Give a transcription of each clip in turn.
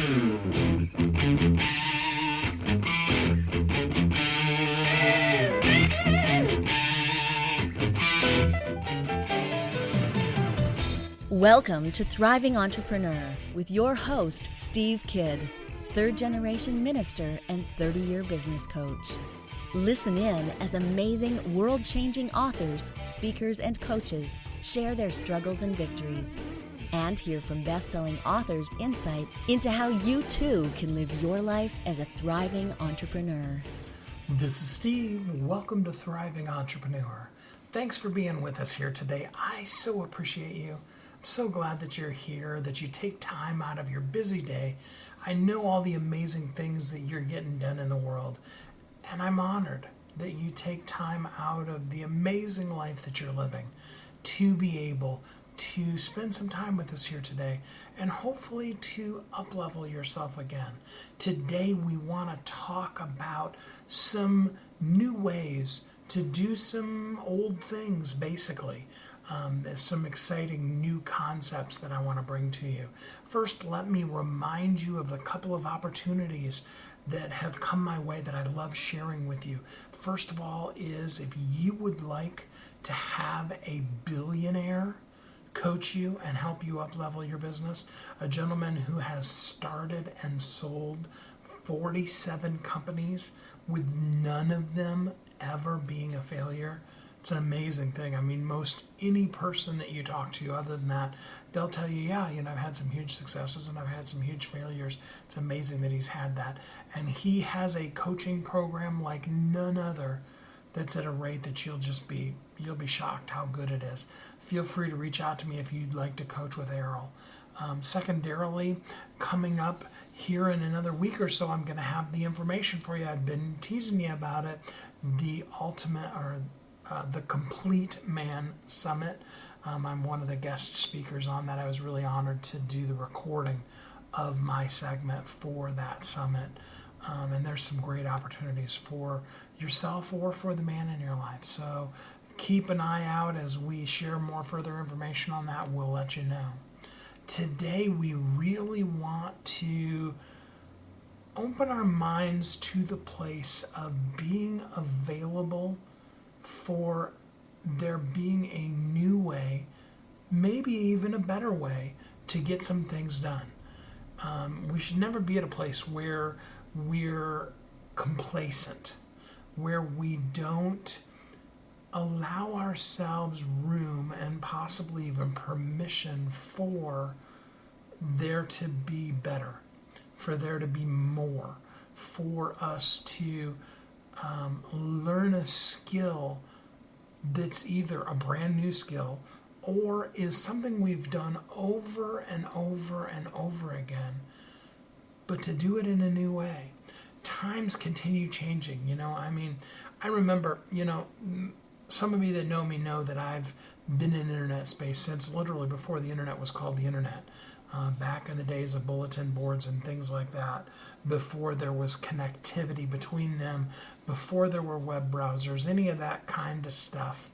Welcome to Thriving Entrepreneur with your host, Steve Kidd, third-generation minister and 30-year business coach. Listen in as amazing, world-changing authors, speakers, and coaches share their struggles and victories. And hear from best-selling authors' insight into how you, too, can live your life as a thriving entrepreneur. This is Steve. Welcome to Thriving Entrepreneur. Thanks for being with us here today. I so appreciate you. I'm so glad that you're here, that you take time out of your busy day. I know all the amazing things that you're getting done in the world, and I'm honored that you take time out of the amazing life that you're living to be able to spend some time with us here today and hopefully to uplevel yourself again. Today we want to talk about some new ways to do some old things, basically. There's some exciting new concepts that I want to bring to you. First, let me remind you of a couple of opportunities that have come my way that I love sharing with you. First of all is if you would like to have a billionaire coach you and help you uplevel your business, a gentleman who has started and sold 47 companies with none of them ever being a failure. It's an amazing thing. I mean, most any person that you talk to other than that, they'll tell you, I've had some huge successes and I've had some huge failures. It's amazing that he's had that. And he has a coaching program like none other that's at a rate that you'll be shocked how good it is. Feel free to reach out to me if you'd like to coach with Errol. Secondarily, coming up here in another week or so, I'm going to have the information for you. I've been teasing you about it, the Complete Man Summit. I'm one of the guest speakers on that. I was really honored to do the recording of my segment for that summit. And there's some great opportunities for yourself or for the man in your life. So keep an eye out as we share more further information on that. We'll let you know. Today we really want to open our minds to the place of being available for there being a new way, maybe even a better way, to get some things done. We should never be at a place where we're complacent, where we don't allow ourselves room and possibly even permission for there to be better, for there to be more, for us to learn a skill that's either a brand new skill or is something we've done over and over and over again, but to do it in a new way. Times continue changing, I remember, some of you that know me know that I've been in internet space since literally before the internet was called the internet. Back in the days of bulletin boards and things like that, before there was connectivity between them, before there were web browsers, any of that kind of stuff.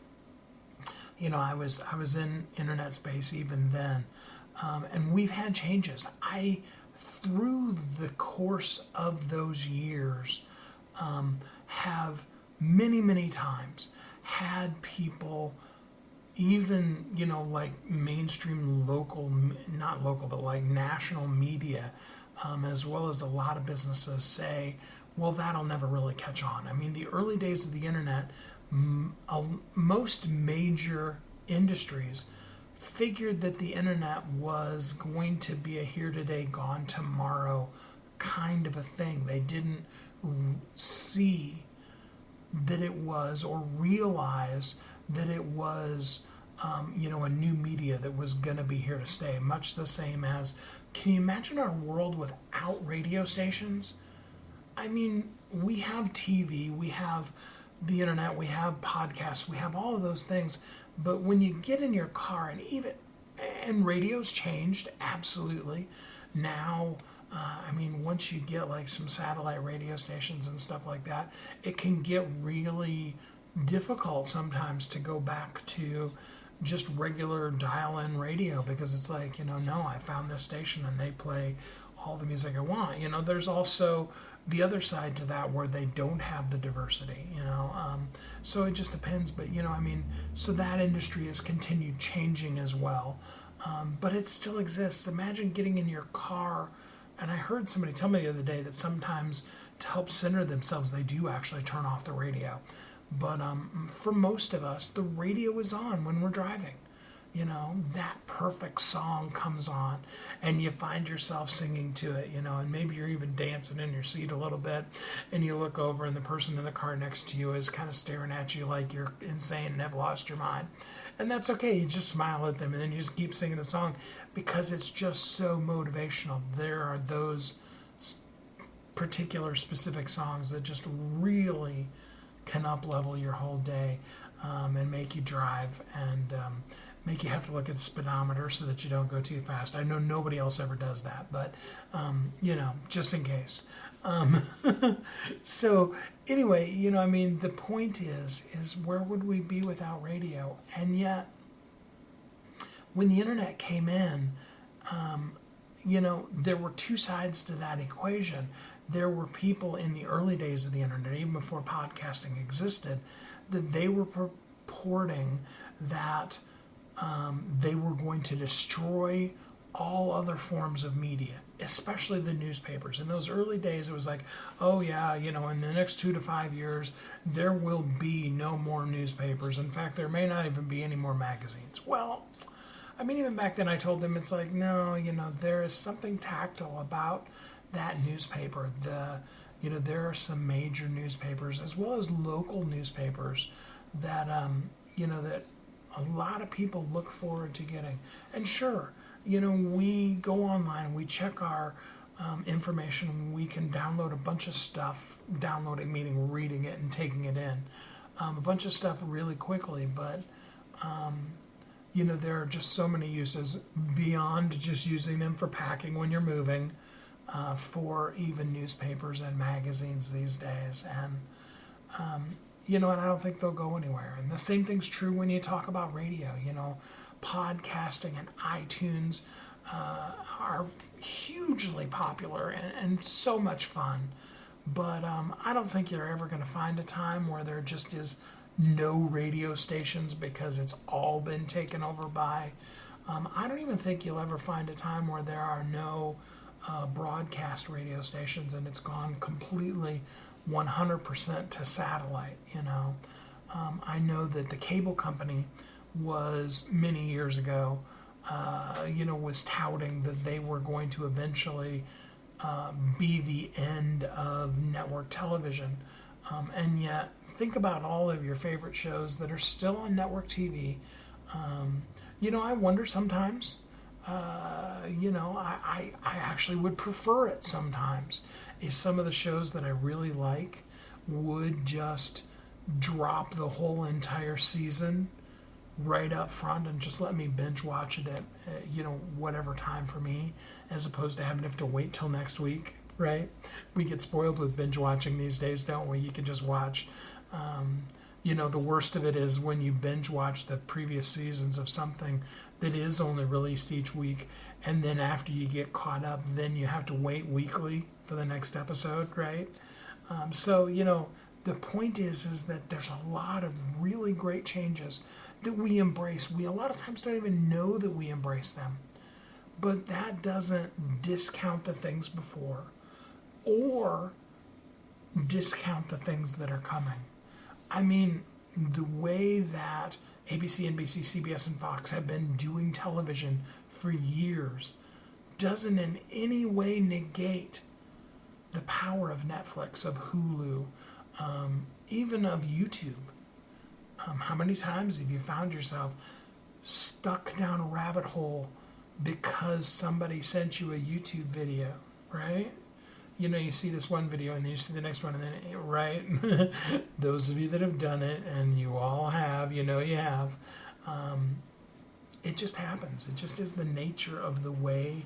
I was in internet space even then, and we've had changes. Through the course of those years, have many times had people, even, like mainstream not local, but like national media, as well as a lot of businesses say, well, that'll never really catch on. I mean, the early days of the internet, most major industries figured that the internet was going to be a here today, gone tomorrow kind of a thing. They didn't see that it was, or realize that it was, a new media that was going to be here to stay. Much the same as, can you imagine our world without radio stations? I mean, we have TV, we have the internet, we have podcasts, we have all of those things. But when you get in your car, and radio's changed, absolutely. Now, once you get like some satellite radio stations and stuff like that, it can get really difficult sometimes to go back to just regular dial-in radio, because it's like, no, I found this station and they play all the music I want. There's also the other side to that where they don't have the diversity, so it just depends. But, so that industry has continued changing as well. But it still exists. Imagine getting in your car, and I heard somebody tell me the other day that sometimes to help center themselves, they do actually turn off the radio. But for most of us, the radio is on when we're driving. That perfect song comes on and you find yourself singing to it, and maybe you're even dancing in your seat a little bit, and you look over and the person in the car next to you is kind of staring at you like you're insane and have lost your mind. And that's okay. You just smile at them and then you just keep singing the song because it's just so motivational. There are those particular specific songs that just really can up-level your whole day, and make you drive and make you have to look at the speedometer so that you don't go too fast. I know nobody else ever does that, but, just in case. So anyway, the point is where would we be without radio? And yet, when the internet came in, there were two sides to that equation. There were people in the early days of the internet, even before podcasting existed, that they were purporting that they were going to destroy all other forms of media, especially the newspapers. In those early days, it was like, oh yeah, in the next 2 to 5 years, there will be no more newspapers. In fact, there may not even be any more magazines. Well, even back then I told them, it's like, no, there is something tactile about that newspaper. There are some major newspapers as well as local newspapers that, that a lot of people look forward to getting. And sure, we go online, we check our information, we can download a bunch of stuff, downloading meaning reading it and taking it in, a bunch of stuff really quickly, but there are just so many uses beyond just using them for packing when you're moving, for even newspapers and magazines these days. And and I don't think they'll go anywhere. And the same thing's true when you talk about radio. Podcasting and iTunes are hugely popular and so much fun. But I don't think you're ever going to find a time where there just is no radio stations because it's all been taken over by. I don't even think you'll ever find a time where there are no broadcast radio stations and it's gone completely 100% to satellite. I know that the cable company was many years ago, was touting that they were going to eventually be the end of network television. And yet, think about all of your favorite shows that are still on network TV. I wonder sometimes, I actually would prefer it sometimes if some of the shows that I really like would just drop the whole entire season right up front and just let me binge watch it at, whatever time for me, as opposed to having to have to wait till next week, right? We get spoiled with binge watching these days, don't we? You can just watch, the worst of it is when you binge watch the previous seasons of something that is only released each week, and then after you get caught up, then you have to wait weekly for the next episode, right? So, the point is that there's a lot of really great changes that we embrace. We a lot of times don't even know that we embrace them. But that doesn't discount the things before or discount the things that are coming. The way that ABC, NBC, CBS, and Fox have been doing television for years doesn't in any way negate the power of Netflix, of Hulu, even of YouTube. How many times have you found yourself stuck down a rabbit hole because somebody sent you a YouTube video, right? You see this one video and then you see the next one and then, right? Those of you that have done it, and you all have, you have, it just happens. It just is the nature of the way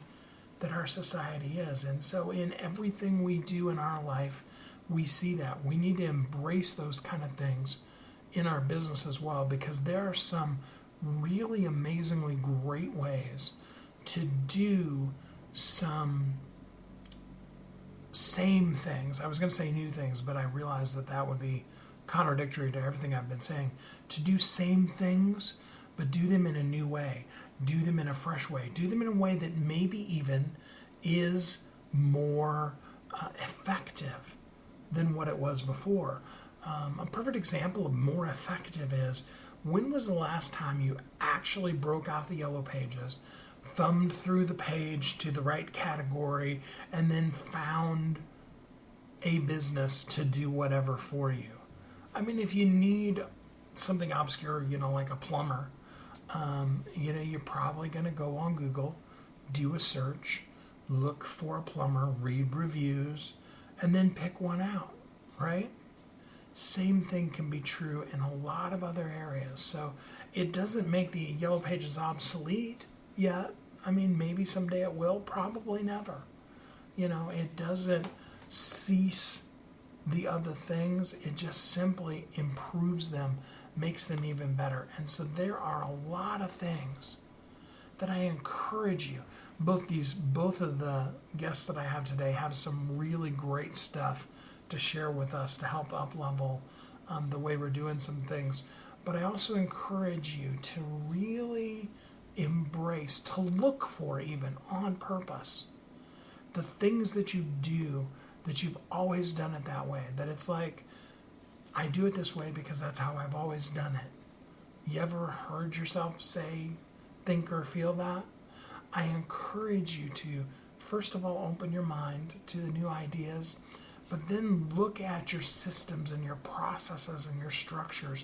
that our society is. And so in everything we do in our life, we see that. We need to embrace those kind of things in our business as well, because there are some really amazingly great ways to do some same things. I was going to say new things, but I realized that that would be contradictory to everything I've been saying. To do same things, but do them in a new way. Do them in a fresh way. Do them in a way that maybe even is more effective than what it was before. A perfect example of more effective is, when was the last time you actually broke out the yellow pages, thumbed through the page to the right category, and then found a business to do whatever for you? I mean, if you need something obscure, like a plumber, you're probably going to go on Google, do a search, look for a plumber, read reviews, and then pick one out, right? Same thing can be true in a lot of other areas. So it doesn't make the yellow pages obsolete yet. I mean, maybe someday it will, probably never. It doesn't cease the other things. It just simply improves them, makes them even better. And so there are a lot of things that I encourage you. Both of the guests that I have today have some really great stuff to share with us to help up-level the way we're doing some things. But I also encourage you to really embrace, to look for, even on purpose, the things that you do that you've always done it that way. That it's like, I do it this way because that's how I've always done it. You ever heard yourself say, think, or feel that? I encourage you to, first of all, open your mind to the new ideas, but then look at your systems and your processes and your structures,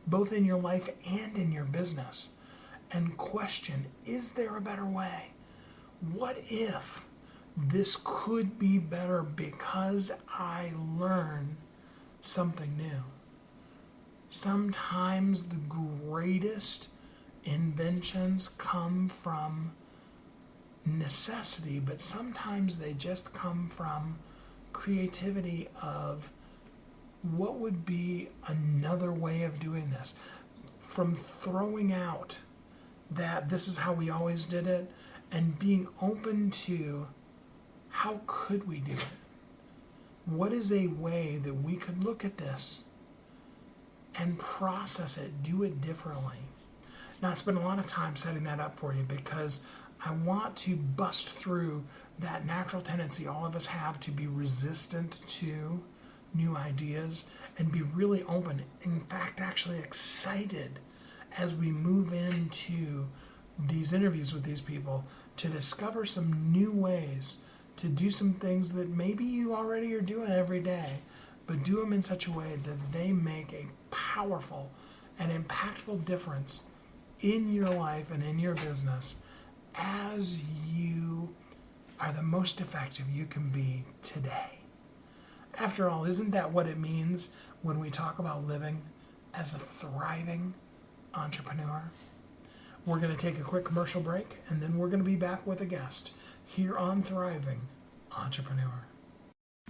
both in your life and in your business, and question, is there a better way? What if this could be better because I learn something new? Sometimes the greatest inventions come from necessity, but sometimes they just come from creativity of what would be another way of doing this. From throwing out that this is how we always did it and being open to, how could we do it? What is a way that we could look at this and process it, do it differently? Now, I spent a lot of time setting that up for you because I want to bust through that natural tendency all of us have to be resistant to new ideas and be really open, in fact, actually excited as we move into these interviews with these people to discover some new ways to do some things that maybe you already are doing every day, but do them in such a way that they make a powerful and impactful difference in your life and in your business as you are the most effective you can be today. After all, isn't that what it means when we talk about living as a thriving entrepreneur? We're going to take a quick commercial break, and then we're going to be back with a guest here on Thriving Entrepreneur.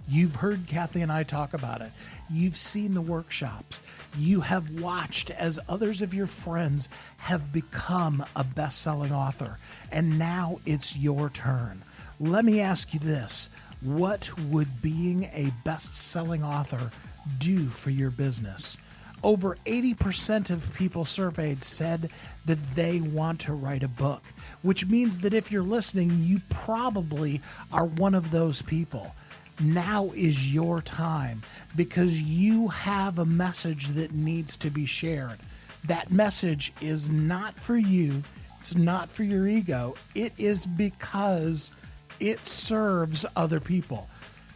You've heard Kathy and I talk about it. You've seen the workshops. You have watched as others of your friends have become a best-selling author, and now it's your turn. Let me ask you this. What would being a best-selling author do for your business? Over 80% of people surveyed said that they want to write a book, which means that if you're listening, you probably are one of those people. Now is your time because you have a message that needs to be shared. That message is not for you. It's not for your ego. It is because it serves other people.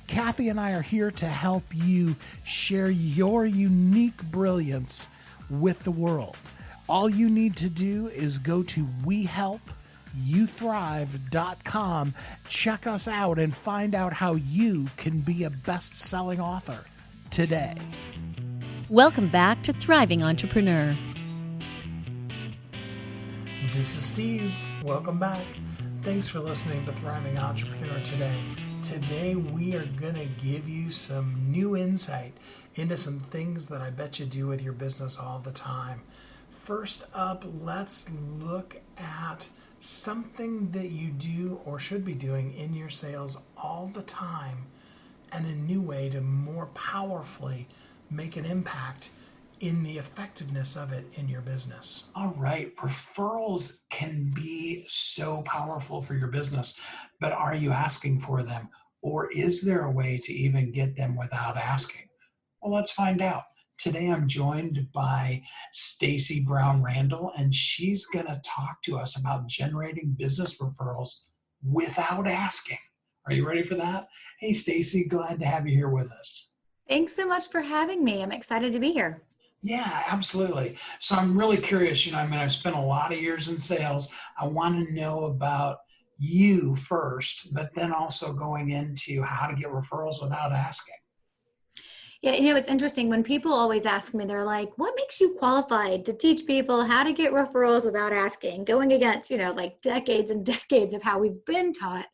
Kathy and I are here to help you share your unique brilliance with the world. All you need to do is go to WeHelpYouThrive.com, check us out, and find out how you can be a best-selling author today. Welcome back to Thriving Entrepreneur. This is Steve. Welcome back. Thanks for listening to Thriving Entrepreneur today. Today we are going to give you some new insight into some things that I bet you do with your business all the time. First up, let's look at something that you do or should be doing in your sales all the time and a new way to more powerfully make an impact in the effectiveness of it in your business. All right. Referrals can be so powerful for your business, but are you asking for them? Or is there a way to even get them without asking? Well, let's find out. Today I'm joined by Stacey Brown Randall, and she's going to talk to us about generating business referrals without asking. Are you ready for that? Hey, Stacey, glad to have you here with us. Thanks so much for having me. I'm excited to be here. Yeah, absolutely. So I'm really curious, I've spent a lot of years in sales. I want to know about you first, but then also going into how to get referrals without asking. Yeah, it's interesting when people always ask me, they're like, what makes you qualified to teach people how to get referrals without asking? Going against, like decades and decades of how we've been taught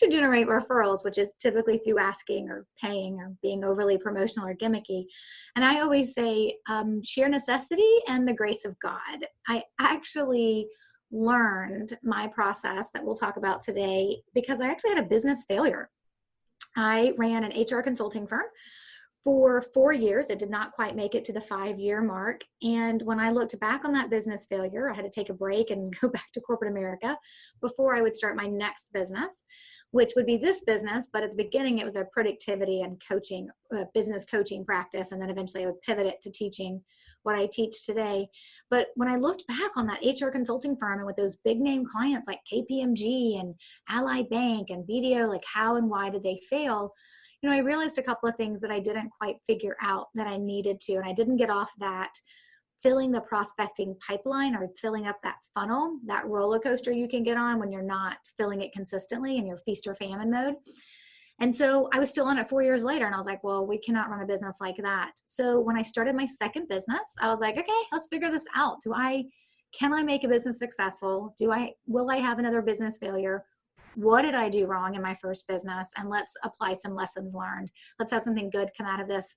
to generate referrals, which is typically through asking or paying or being overly promotional or gimmicky. And I always say sheer necessity and the grace of God. I actually learned my process that we'll talk about today because I actually had a business failure. I ran an HR consulting firm for 4 years. It did not quite make it to the 5-year mark. And when I looked back on that business failure, I had to take a break and go back to corporate America before I would start my next business, which would be this business. But at the beginning, it was a productivity and coaching, business coaching practice. And then eventually I would pivot it to teaching what I teach today. But when I looked back on that HR consulting firm and with those big name clients like KPMG and Ally Bank and BDO, like how and why did they fail? I realized a couple of things that I didn't quite figure out that I needed to, and I didn't get off that filling the prospecting pipeline or filling up that funnel, that roller coaster you can get on when you're not filling it consistently and you're feast or famine mode. And so I was still on it 4 years later, and I was like, well, we cannot run a business like that. So when I started my second business, I was like, okay, let's figure this out. Can I make a business successful? Will I have another business failure? What did I do wrong in my first business? And let's apply some lessons learned. Let's have something good come out of this.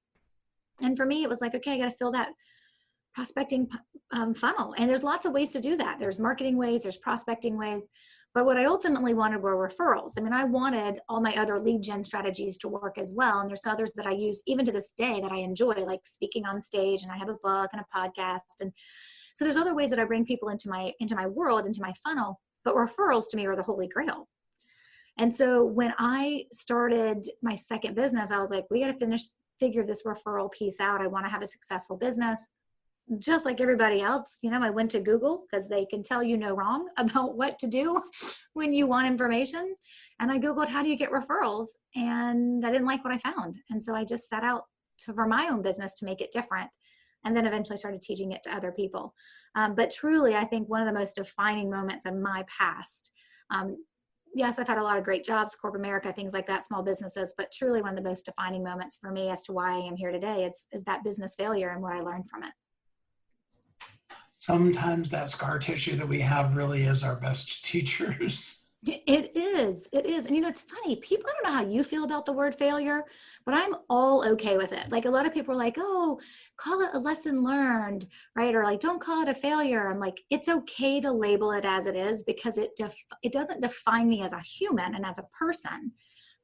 And for me, it was like, okay, I got to fill that prospecting funnel. And there's lots of ways to do that. There's marketing ways, there's prospecting ways. But what I ultimately wanted were referrals. I mean, I wanted all my other lead gen strategies to work as well. And there's others that I use even to this day that I enjoy, like speaking on stage, and I have a book and a podcast. And so there's other ways that I bring people into my world, into my funnel. But referrals to me are the holy grail. And so when I started my second business, I was like, we got to figure this referral piece out. I want to have a successful business. Just like everybody else, I went to Google because they can tell you no wrong about what to do when you want information. And I Googled, how do you get referrals? And I didn't like what I found. And so I just set out for my own business to make it different. And then eventually started teaching it to other people. But truly, I think one of the most defining moments in my past, yes, I've had a lot of great jobs, corporate America, things like that, small businesses, but truly one of the most defining moments for me as to why I am here today is that business failure and what I learned from it. Sometimes that scar tissue that we have really is our best teachers. It is. And it's funny, people, I don't know how you feel about the word failure, but I'm all okay with it. Like a lot of people are like, oh, call it a lesson learned, right? Or like, don't call it a failure. I'm like, it's okay to label it as it is because it doesn't define me as a human and as a person,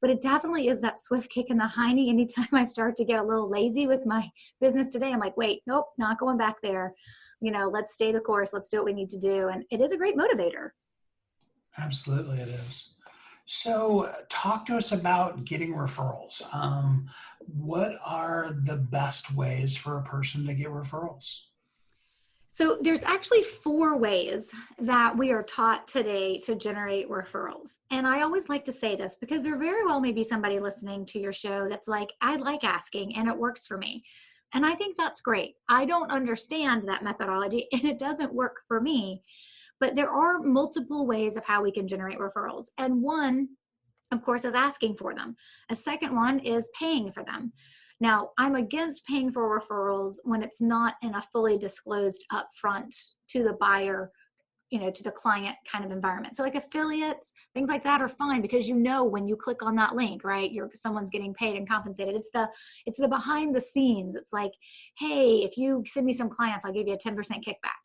but it definitely is that swift kick in the hiney. Anytime I start to get a little lazy with my business today, I'm like, wait, nope, not going back there. Let's stay the course. Let's do what we need to do. And it is a great motivator. Absolutely, it is. So talk to us about getting referrals. What are the best ways for a person to get referrals? So there's actually 4 ways that we are taught today to generate referrals. And I always like to say this because there very well may be somebody listening to your show that's like, I like asking and it works for me. And I think that's great. I don't understand that methodology and it doesn't work for me. But there are multiple ways of how we can generate referrals. And one, of course, is asking for them. A second one is paying for them. Now, I'm against paying for referrals when it's not in a fully disclosed upfront to the buyer, to the client kind of environment. So like affiliates, things like that are fine because when you click on that link, right, someone's getting paid and compensated. It's the behind the scenes. It's like, hey, if you send me some clients, I'll give you a 10% kickback.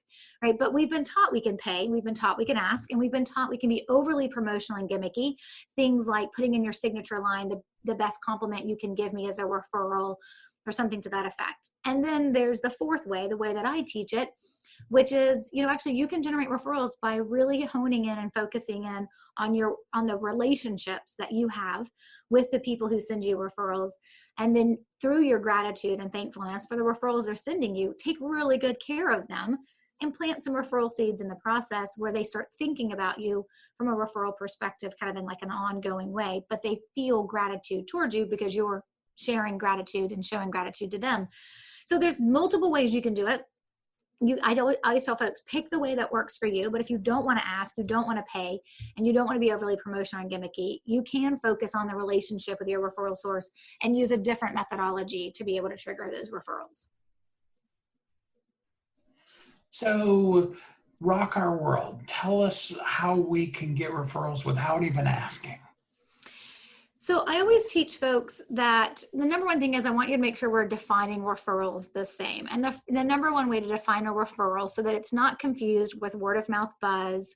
Right? But we've been taught we can pay, we've been taught we can ask, and we've been taught we can be overly promotional and gimmicky. Things like putting in your signature line, the best compliment you can give me is a referral, or something to that effect. And then there's the fourth way, the way that I teach it, which is, actually you can generate referrals by really honing in and focusing in on the relationships that you have with the people who send you referrals. And then through your gratitude and thankfulness for the referrals they're sending you, take really good care of them and plant some referral seeds in the process where they start thinking about you from a referral perspective, kind of in like an ongoing way, but they feel gratitude towards you because you're sharing gratitude and showing gratitude to them. So there's multiple ways you can do it. I always tell folks, pick the way that works for you. But if you don't want to ask, you don't want to pay, and you don't want to be overly promotional and gimmicky, you can focus on the relationship with your referral source and use a different methodology to be able to trigger those referrals. So, rock our world. Tell us how we can get referrals without even asking. So I always teach folks that the number one thing is I want you to make sure we're defining referrals the same. And the number one way to define a referral so that it's not confused with word of mouth buzz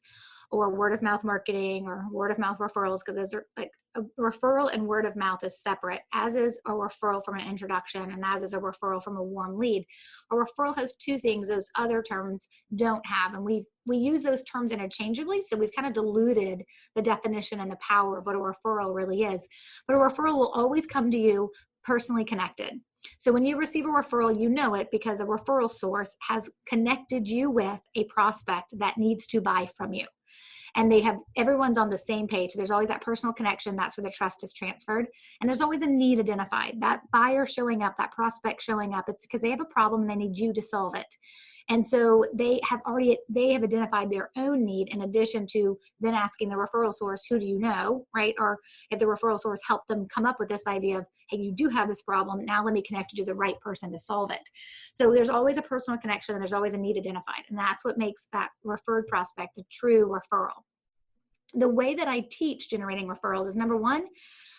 or word of mouth marketing or word of mouth referrals, because those are like a referral and word of mouth is separate, as is a referral from an introduction and as is a referral from a warm lead. A referral has two things those other terms don't have. And we use those terms interchangeably. So we've kind of diluted the definition and the power of what a referral really is. But a referral will always come to you personally connected. So when you receive a referral, you know it because a referral source has connected you with a prospect that needs to buy from you. And everyone's on the same page. There's always that personal connection. That's where the trust is transferred. And there's always a need identified. That buyer showing up, that prospect showing up, it's because they have a problem and they need you to solve it. And so they have identified their own need in addition to then asking the referral source, who do you know, right? Or if the referral source helped them come up with this idea of, hey, you do have this problem. Now let me connect you to the right person to solve it. So there's always a personal connection and there's always a need identified. And that's what makes that referred prospect a true referral. The way that I teach generating referrals is, number one,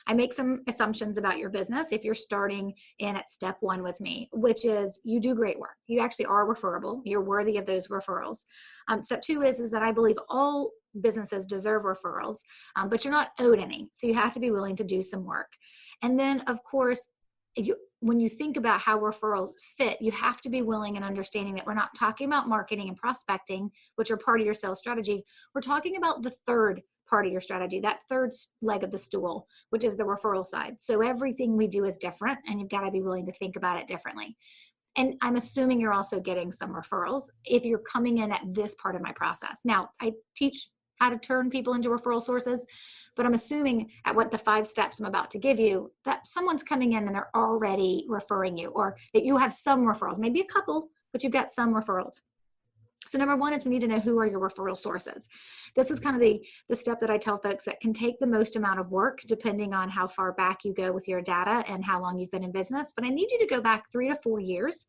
I make some assumptions about your business if you're starting in at step one with me, which is you do great work. You actually are referable. You're worthy of those referrals. Step two is that I believe all businesses deserve referrals, but you're not owed any. So you have to be willing to do some work. And then, of course, when you think about how referrals fit, you have to be willing and understanding that we're not talking about marketing and prospecting, which are part of your sales strategy. We're talking about the third part of your strategy, that third leg of the stool, which is the referral side. So everything we do is different, and you've got to be willing to think about it differently. And I'm assuming you're also getting some referrals if you're coming in at this part of my process. Now, I teach how to turn people into referral sources, but I'm assuming at what the 5 steps I'm about to give you, that someone's coming in and they're already referring you, or that you have some referrals, maybe a couple, but you've got some referrals. So number one is we need to know who are your referral sources. This is kind of the step that I tell folks that can take the most amount of work depending on how far back you go with your data and how long you've been in business. But I need you to go back 3 to 4 years.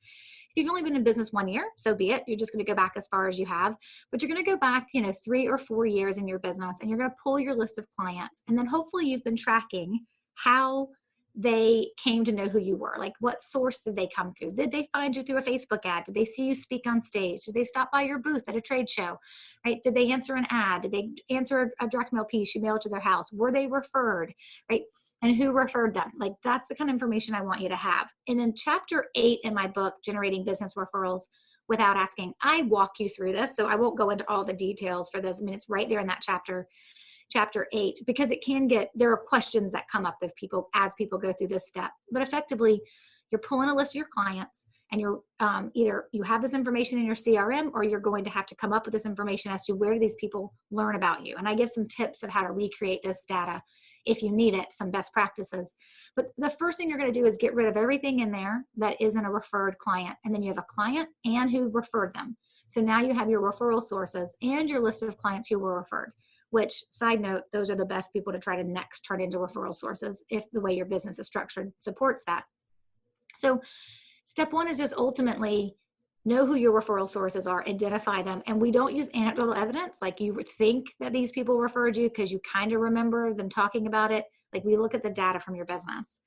If you've only been in business 1 year, so be it. You're just going to go back as far as you have. But you're going to go back, 3 or 4 years in your business, and you're going to pull your list of clients. And then hopefully you've been tracking how they came to know who you were. Like, what source did they come through? Did they find you through a Facebook ad? Did they see you speak on stage? Did they stop by your booth at a trade show, right? Did they answer an ad? Did they answer a direct mail piece you mailed to their house? Were they referred, right? And who referred them? Like, that's the kind of information I want you to have. And in chapter 8 in my book, Generating Business Referrals Without Asking, I walk you through this. So I won't go into all the details for this. I mean, it's right there in that chapter 8, because there are questions that come up as people go through this step. But effectively, you're pulling a list of your clients, and you're either you have this information in your CRM, or you're going to have to come up with this information as to where do these people learn about you. And I give some tips of how to recreate this data if you need it, some best practices. But the first thing you're going to do is get rid of everything in there that isn't a referred client. And then you have a client and who referred them. So now you have your referral sources and your list of clients who were referred. Which, side note, those are the best people to try to next turn into referral sources if the way your business is structured supports that. So step 1 is just ultimately know who your referral sources are, identify them. And we don't use anecdotal evidence like you would think that these people referred you because you kind of remember them talking about it. Like, we look at the data from your business.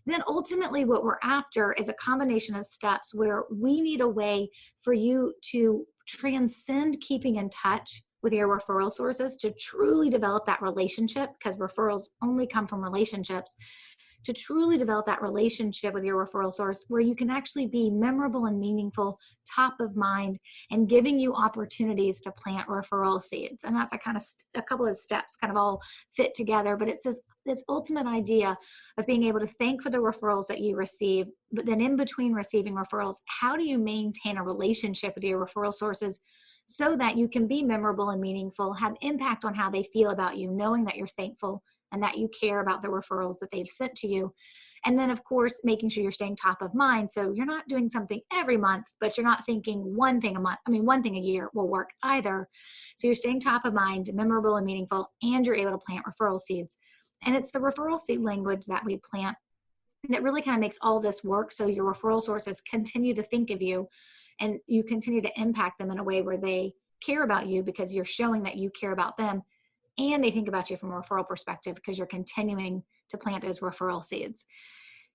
Then ultimately what we're after is a combination of steps where we need a way for you to transcend keeping in touch with your referral sources to truly develop that relationship, because referrals only come from relationships, to truly develop that relationship with your referral source where you can actually be memorable and meaningful, top of mind, and giving you opportunities to plant referral seeds. And that's a couple of steps kind of all fit together, but it's this ultimate idea of being able to thank for the referrals that you receive, but then in between receiving referrals, how do you maintain a relationship with your referral sources so that you can be memorable and meaningful, have impact on how they feel about you, knowing that you're thankful and that you care about the referrals that they've sent to you. And then, of course, making sure you're staying top of mind. So you're not doing something every month, but you're not thinking one thing a month. I mean, one thing a year will work either. So you're staying top of mind, memorable and meaningful, and you're able to plant referral seeds. And it's the referral seed language that we plant that really kind of makes all this work. So your referral sources continue to think of you and you continue to impact them in a way where they care about you because you're showing that you care about them. And they think about you from a referral perspective because you're continuing to plant those referral seeds.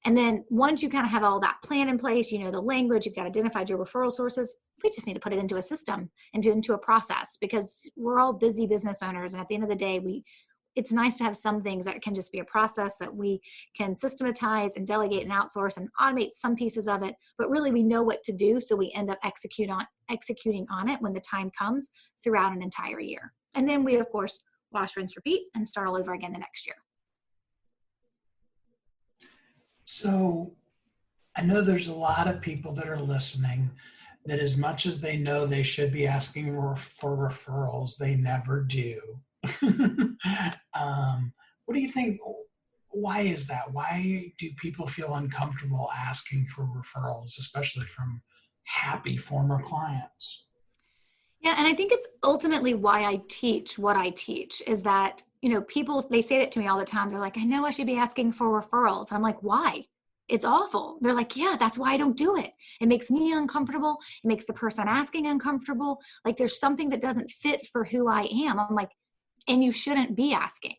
And then once you kind of have all that plan in place, you know the language, you've got identified your referral sources, we just need to put it into a system and into a process because we're all busy business owners. And at the end of the day, it's nice to have some things that can just be a process that we can systematize and delegate and outsource and automate some pieces of it. But really we know what to do. So we end up executing on it when the time comes throughout an entire year. And then we, of course, wash, rinse, repeat, and start all over again the next year. So I know there's a lot of people that are listening that as much as they know they should be asking for referrals, they never do. What do you think? Why is that? Why do people feel uncomfortable asking for referrals, especially from happy former clients? Yeah, and I think it's ultimately why I teach what I teach is that, people, they say that to me all the time. They're like, I know I should be asking for referrals. And I'm like, why? It's awful. They're like, yeah, that's why I don't do it. It makes me uncomfortable. It makes the person asking uncomfortable. Like there's something that doesn't fit for who I am. I'm like, and you shouldn't be asking.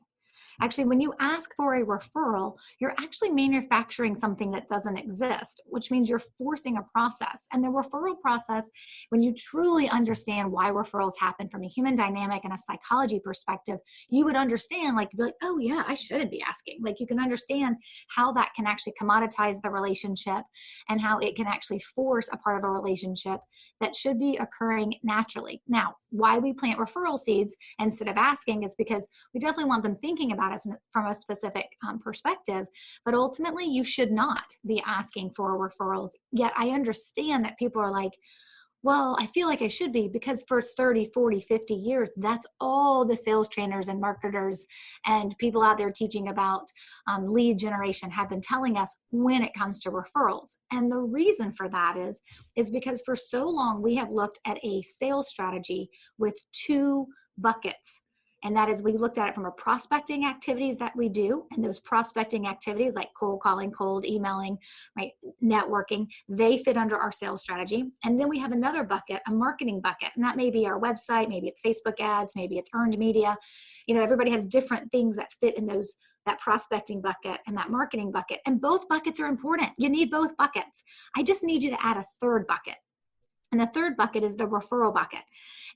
Actually, when you ask for a referral, you're actually manufacturing something that doesn't exist, which means you're forcing a process. And the referral process, when you truly understand why referrals happen from a human dynamic and a psychology perspective, you would understand, like, be like, oh yeah, I shouldn't be asking. Like you can understand how that can actually commoditize the relationship and how it can actually force a part of a relationship that should be occurring naturally. Now, why we plant referral seeds instead of asking is because we definitely want them thinking about us from a specific perspective, but ultimately you should not be asking for referrals. Yet I understand that people are like, well, I feel like I should be because for 30, 40, 50 years, that's all the sales trainers and marketers and people out there teaching about lead generation have been telling us when it comes to referrals. And the reason for that is because for so long we have looked at a sales strategy with two buckets. And that is we looked at it from a prospecting activities that we do. And those prospecting activities like cold calling, cold emailing, right, networking, they fit under our sales strategy. And then we have another bucket, a marketing bucket. And that may be our website, maybe it's Facebook ads, maybe it's earned media. Everybody has different things that fit in that prospecting bucket and that marketing bucket. And both buckets are important. You need both buckets. I just need you to add a third bucket. And the third bucket is the referral bucket.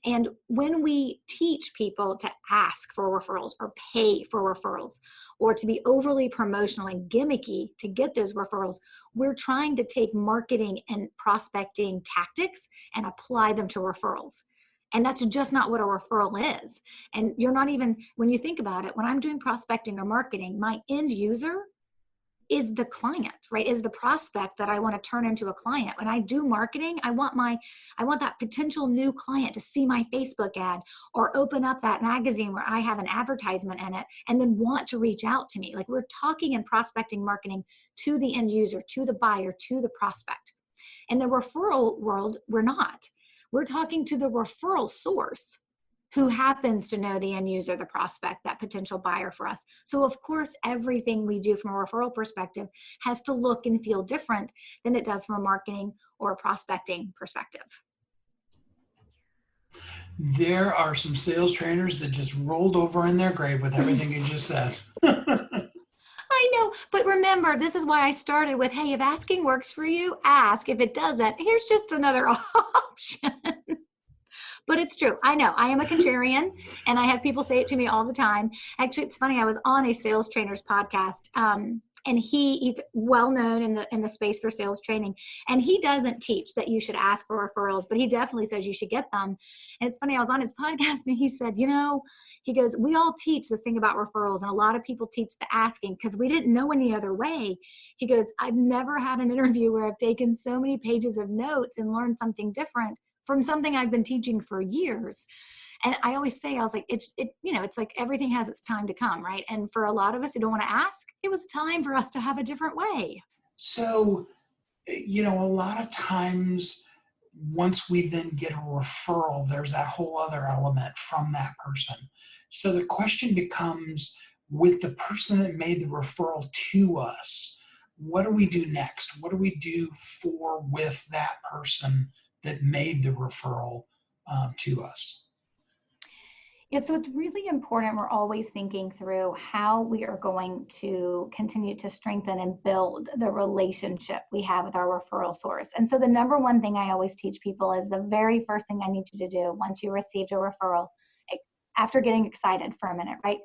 And when we teach people to ask for referrals or pay for referrals or to be overly promotional and gimmicky to get those referrals, we're trying to take marketing and prospecting tactics and apply them to referrals. And that's just not what a referral is. And you're not even, when you think about it, when I'm doing prospecting or marketing, my end user is the client, right? Is the prospect that I want to turn into a client. When I do marketing, I want that potential new client to see my Facebook ad or open up that magazine where I have an advertisement in it and then want to reach out to me. Like we're talking in prospecting marketing to the end user, to the buyer, to the prospect. In the referral world, we're not. We're talking to the referral source who happens to know the end user, the prospect, that potential buyer for us. So of course, everything we do from a referral perspective has to look and feel different than it does from a marketing or a prospecting perspective. There are some sales trainers that just rolled over in their grave with everything you just said. I know, but remember, this is why I started with, hey, if asking works for you, ask. If it doesn't, here's just another option. But it's true. I know. I am a contrarian, and I have people say it to me all the time. Actually, it's funny. I was on a sales trainer's podcast, and he's well known in the space for sales training. And he doesn't teach that you should ask for referrals, but he definitely says you should get them. And it's funny, I was on his podcast and he said, he goes, we all teach this thing about referrals, and a lot of people teach the asking because we didn't know any other way. He goes, I've never had an interview where I've taken so many pages of notes and learned something different from something I've been teaching for years. And I always say, I was like, it's like everything has its time to come, right? And for a lot of us who don't want to ask, it was time for us to have a different way. So, a lot of times once we then get a referral, there's that whole other element from that person. So the question becomes, with the person that made the referral to us, what do we do next? What do we do with that person that made the referral to us? Yeah, so it's really important we're always thinking through how we are going to continue to strengthen and build the relationship we have with our referral source. And so the number one thing I always teach people is the very first thing I need you to do once you received a referral, after getting excited for a minute, right,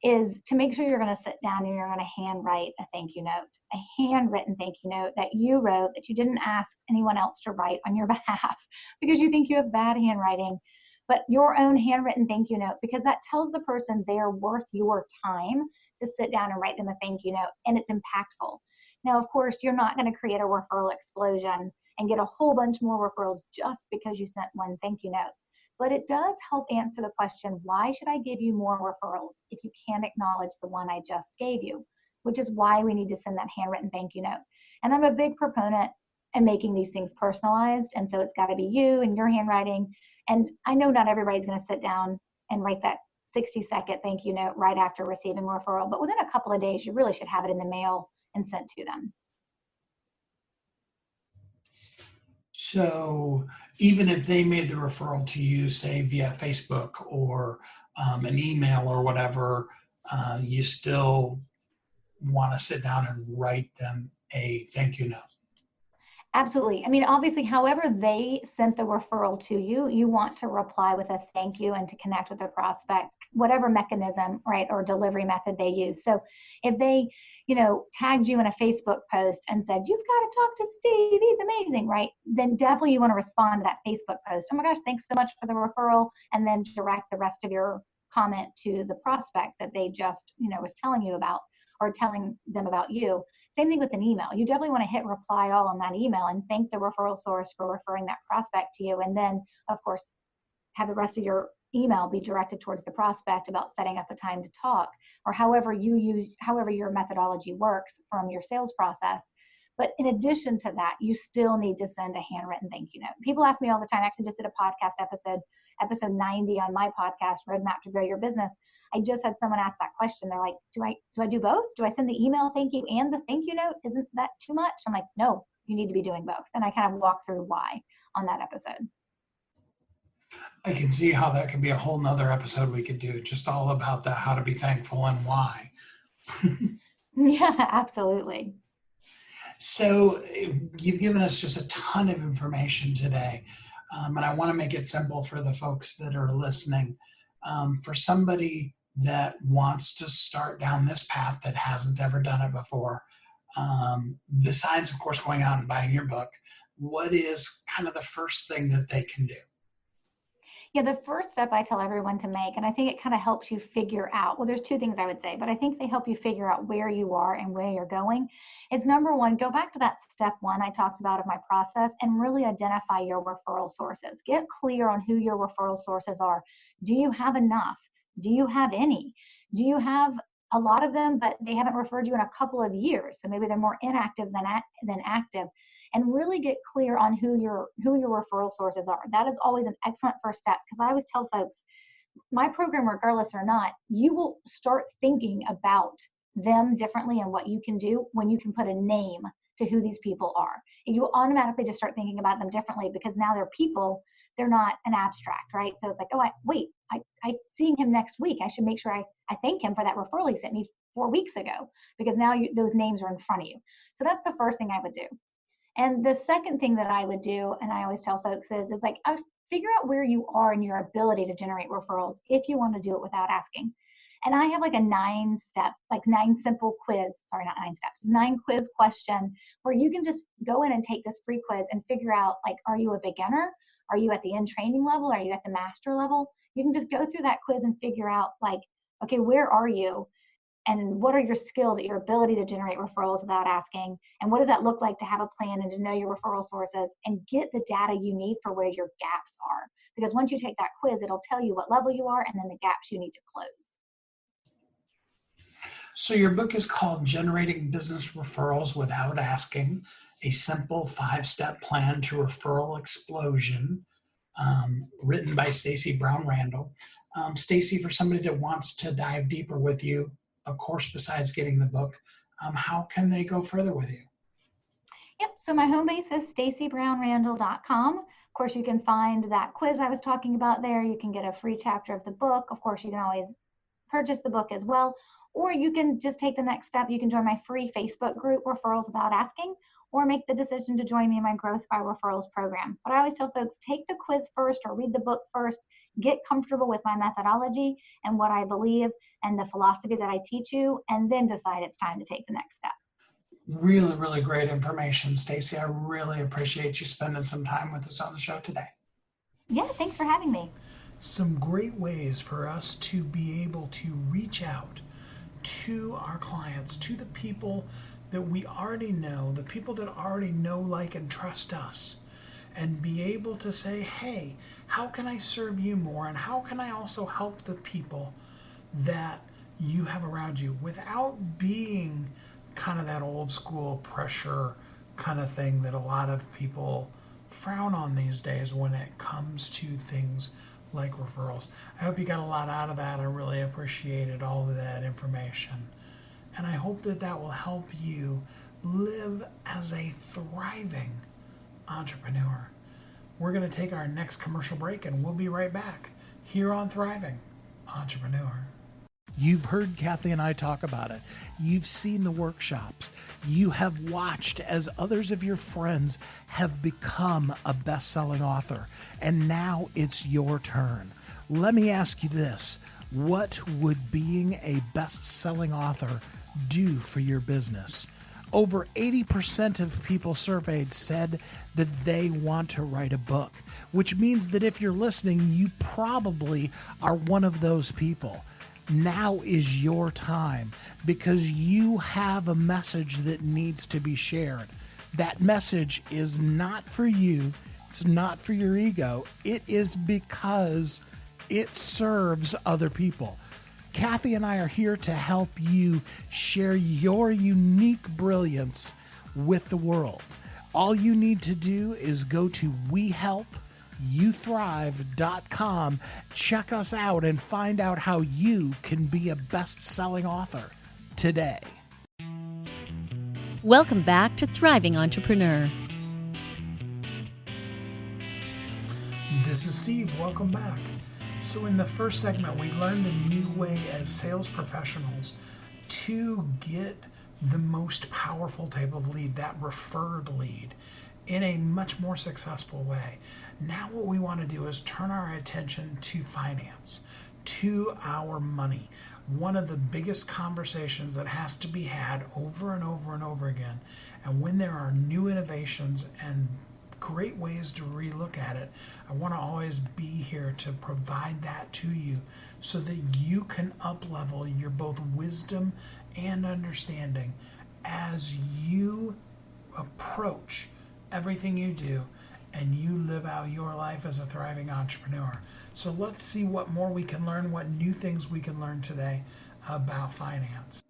is to make sure you're going to sit down and you're going to handwrite a thank you note, a handwritten thank you note that you wrote, that you didn't ask anyone else to write on your behalf because you think you have bad handwriting, but your own handwritten thank you note, because that tells the person they're worth your time to sit down and write them a thank you note, and it's impactful. Now, of course, you're not going to create a referral explosion and get a whole bunch more referrals just because you sent one thank you note. But it does help answer the question, why should I give you more referrals if you can't acknowledge the one I just gave you? Which is why we need to send that handwritten thank you note. And I'm a big proponent in making these things personalized. And so it's got to be you and your handwriting. And I know not everybody's going to sit down and write that 60-second thank you note right after receiving a referral, but within a couple of days, you really should have it in the mail and sent to them. So even if they made the referral to you, say via Facebook or an email or whatever, you still want to sit down and write them a thank you note. Absolutely. I mean, obviously, however they sent the referral to you, you want to reply with a thank you and to connect with the prospect, whatever mechanism, right, or delivery method they use. So if they, tagged you in a Facebook post and said, you've got to talk to Steve, he's amazing, right, then definitely you want to respond to that Facebook post. Oh my gosh, thanks so much for the referral. And then direct the rest of your comment to the prospect that they just, was telling you about, or telling them about you. Same thing with an email. You definitely want to hit reply all on that email and thank the referral source for referring that prospect to you. And then, of course, have the rest of your email be directed towards the prospect about setting up a time to talk, or however your methodology works from your sales process. But in addition to that, you still need to send a handwritten thank you note. People ask me all the time, I actually just did a podcast episode 90 on my podcast, Roadmap to Grow Your Business. I just had someone ask that question. They're like, do I do both? Do I send the email thank you and the thank you note? Isn't that too much? I'm like, no, you need to be doing both. And I kind of walk through why on that episode. I can see how that could be a whole nother episode we could do, just all about the how to be thankful and why. Yeah, absolutely. So you've given us just a ton of information today, and I want to make it simple for the folks that are listening. For somebody that wants to start down this path that hasn't ever done it before, besides, of course, going out and buying your book, what is kind of the first thing that they can do? Yeah, the first step I tell everyone to make, and I think it kind of helps you figure out, well, there's two things I would say, but I think they help you figure out where you are and where you're going, is number one, go back to that step one I talked about of my process and really identify your referral sources. Get clear on who your referral sources are. Do you have enough? Do you have any? Do you have a lot of them, but they haven't referred you in a couple of years? So maybe they're more inactive than active. And really get clear on who your referral sources are. That is always an excellent first step, because I always tell folks, my program, regardless or not, you will start thinking about them differently and what you can do when you can put a name to who these people are. And you automatically just start thinking about them differently, because now they're people, they're not an abstract, right? So it's like, oh, I seeing him next week. I should make sure I thank him for that referral he sent me 4 weeks ago, because now those names are in front of you. So that's the first thing I would do. And the second thing that I would do, and I always tell folks is like, figure out where you are in your ability to generate referrals if you want to do it without asking. And I have like a 9-step, like 9 simple quiz, sorry, not 9 steps, 9 quiz question where you can just go in and take this free quiz and figure out, like, are you a beginner? Are you at the in training level? Are you at the master level? You can just go through that quiz and figure out, like, okay, where are you? And what are your skills, your ability to generate referrals without asking? And what does that look like to have a plan and to know your referral sources and get the data you need for where your gaps are? Because once you take that quiz, it'll tell you what level you are and then the gaps you need to close. So your book is called Generating Business Referrals Without Asking, a simple 5-step plan to referral explosion, written by Stacey Brown Randall. Stacey, for somebody that wants to dive deeper with you, of course, besides getting the book, how can they go further with you? Yep, so my home base is stacybrownrandall.com. Of course, you can find that quiz I was talking about there. You can get a free chapter of the book. Of course, you can always purchase the book as well, or you can just take the next step. You can join my free Facebook group, Referrals Without Asking, or make the decision to join me in my Growth by Referrals program. But I always tell folks, take the quiz first or read the book first, get comfortable with my methodology and what I believe and the philosophy that I teach you, and then decide it's time to take the next step. Really, really great information, Stacey. I really appreciate you spending some time with us on the show today. Yeah, thanks for having me. Some great ways for us to be able to reach out to our clients, to the people that we already know, the people that already know, like, and trust us, and be able to say, hey, how can I serve you more? And how can I also help the people that you have around you without being kind of that old school pressure kind of thing that a lot of people frown on these days when it comes to things like referrals. I hope you got a lot out of that. I really appreciated all of that information. And I hope that that will help you live as a thriving entrepreneur. We're going to take our next commercial break and we'll be right back here on Thriving Entrepreneur. You've heard Kathy and I talk about it. You've seen the workshops. You have watched as others of your friends have become a best-selling author. And now it's your turn. Let me ask you this. What would being a best-selling author do for your business? Over 80% of people surveyed said that they want to write a book, which means that if you're listening, you probably are one of those people. Now is your time because you have a message that needs to be shared. That message is not for you. It's not for your ego. It is because it serves other people. Kathy and I are here to help you share your unique brilliance with the world. All you need to do is go to WeHelpYouThrive.com, check us out, and find out how you can be a best-selling author today. Welcome back to Thriving Entrepreneur. This is Steve. Welcome back. So in the first segment, we learned a new way as sales professionals to get the most powerful type of lead, that referred lead, in a much more successful way. Now what we want to do is turn our attention to finance, to our money. One of the biggest conversations that has to be had over and over and over again. And when there are new innovations and great ways to relook at it, I want to always be here to provide that to you so that you can up-level your both wisdom and understanding as you approach everything you do and you live out your life as a thriving entrepreneur. So let's see what more we can learn, what new things we can learn today about finance.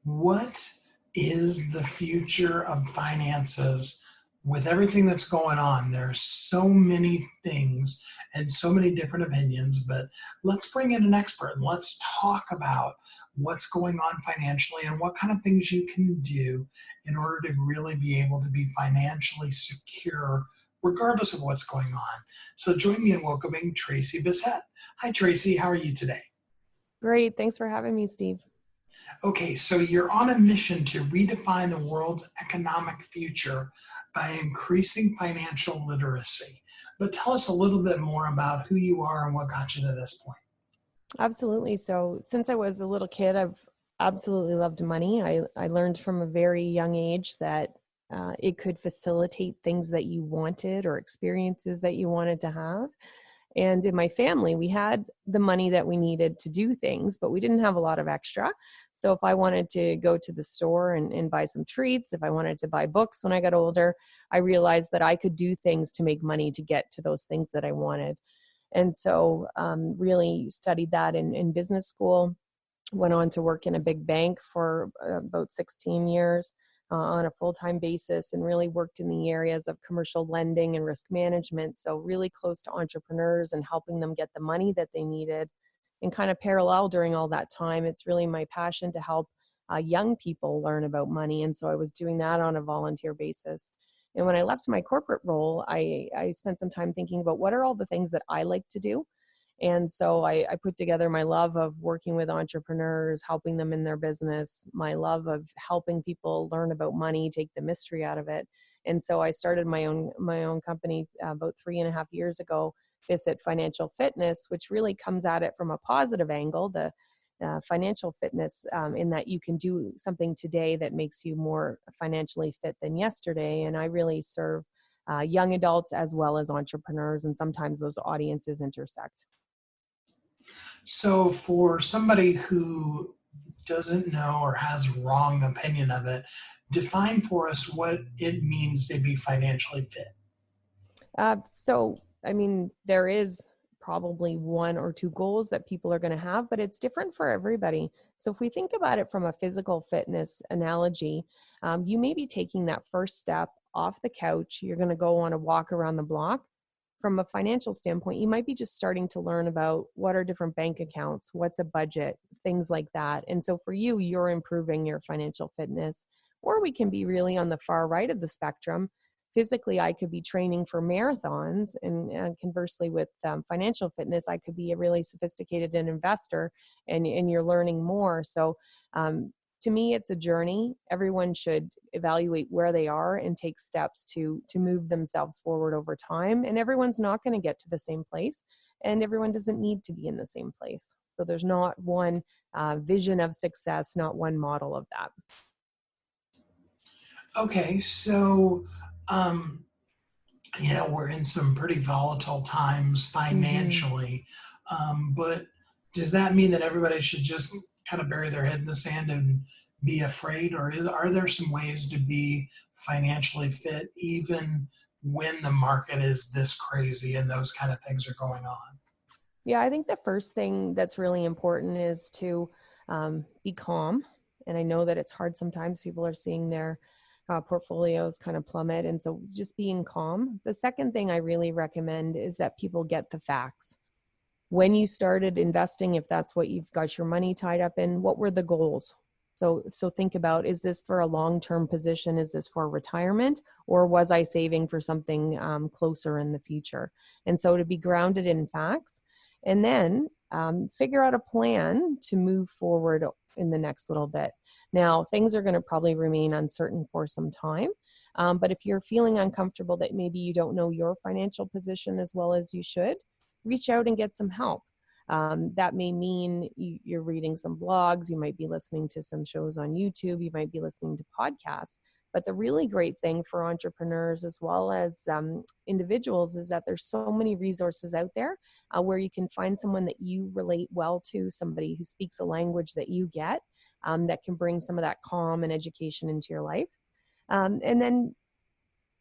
What is the future of finances? With everything that's going on, there's so many things and so many different opinions, but let's bring in an expert and let's talk about what's going on financially and what kind of things you can do in order to really be able to be financially secure regardless of what's going on. So join me in welcoming Tracy Bissett. Hi, Tracy. How are you today? Great. Thanks for having me, Steve. Okay, so you're on a mission to redefine the world's economic future by increasing financial literacy. But tell us a little bit more about who you are and what got you to this point. Absolutely. So since I was a little kid, I've absolutely loved money. I learned from a very young age that it could facilitate things that you wanted or experiences that you wanted to have. And in my family, we had the money that we needed to do things, but we didn't have a lot of extra. So if I wanted to go to the store and buy some treats, if I wanted to buy books when I got older, I realized that I could do things to make money to get to those things that I wanted. And so really studied that in business school, went on to work in a big bank for about 16 years on a full-time basis, and really worked in the areas of commercial lending and risk management. So really close to entrepreneurs and helping them get the money that they needed. And kind of parallel during all that time, it's really my passion to help young people learn about money. And so I was doing that on a volunteer basis. And when I left my corporate role, I spent some time thinking about what are all the things that I like to do. And so I put together my love of working with entrepreneurs, helping them in their business, my love of helping people learn about money, take the mystery out of it. And so I started my own company about 3.5 years ago, Bissett Financial Fitness, which really comes at it from a positive angle, the financial fitness, in that you can do something today that makes you more financially fit than yesterday. And I really serve young adults as well as entrepreneurs, and sometimes those audiences intersect. So for somebody who doesn't know or has a wrong opinion of it, define for us what it means to be financially fit. So, I mean, there is probably one or two goals that people are going to have, but it's different for everybody. So, if we think about it from a physical fitness analogy, you may be taking that first step off the couch. You're going to go on a walk around the block. From a financial standpoint, you might be just starting to learn about what are different bank accounts, what's a budget, things like that. And so for you, you're improving your financial fitness. Or we can be really on the far right of the spectrum. Physically, I could be training for marathons, and conversely with financial fitness, I could be a really sophisticated investor, and you're learning more. So to me, it's a journey. Everyone should evaluate where they are and take steps to move themselves forward over time. And everyone's not going to get to the same place, and everyone doesn't need to be in the same place. So there's not one vision of success, not one model of that. Okay, so we're in some pretty volatile times financially, but does that mean that everybody should just kind of bury their head in the sand and be afraid, or are there some ways to be financially fit even when the market is this crazy and those kind of things are going on? Yeah, I think the first thing that's really important is to be calm. And I know that it's hard sometimes. People are seeing their portfolios kind of plummet. And so just being calm. The second thing I really recommend is that people get the facts. When you started investing, if that's what you've got your money tied up in, what were the goals? So think about, is this for a long-term position? Is this for retirement? Or was I saving for something closer in the future? And so to be grounded in facts, and then figure out a plan to move forward in the next little bit. Now, things are going to probably remain uncertain for some time, but if you're feeling uncomfortable that maybe you don't know your financial position as well as you should, reach out and get some help. That may mean you're reading some blogs, you might be listening to some shows on YouTube, you might be listening to podcasts. But the really great thing for entrepreneurs as well as individuals is that there's so many resources out there where you can find someone that you relate well to, somebody who speaks a language that you get, that can bring some of that calm and education into your life. And then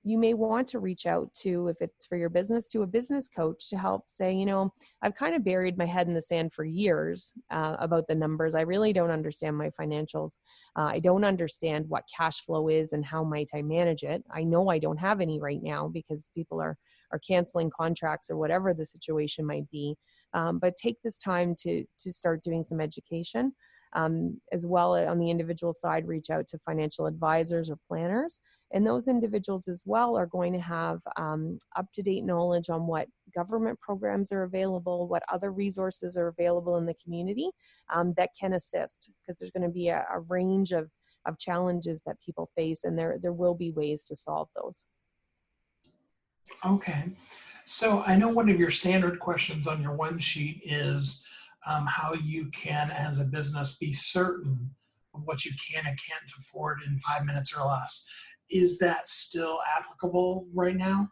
you may want to reach out to, if it's for your business, to a business coach to help say, I've kind of buried my head in the sand for years about the numbers. I really don't understand my financials. I don't understand what cash flow is and how might I manage it. I know I don't have any right now because people are canceling contracts or whatever the situation might be. But take this time to start doing some education. As well, on the individual side, reach out to financial advisors or planners. And those individuals as well are going to have up-to-date knowledge on what government programs are available, what other resources are available in the community that can assist, because there's going to be a range of challenges that people face, and there will be ways to solve those. Okay. So I know one of your standard questions on your one sheet is, how you can, as a business, be certain of what you can and can't afford in 5 minutes or less. Is that still applicable right now?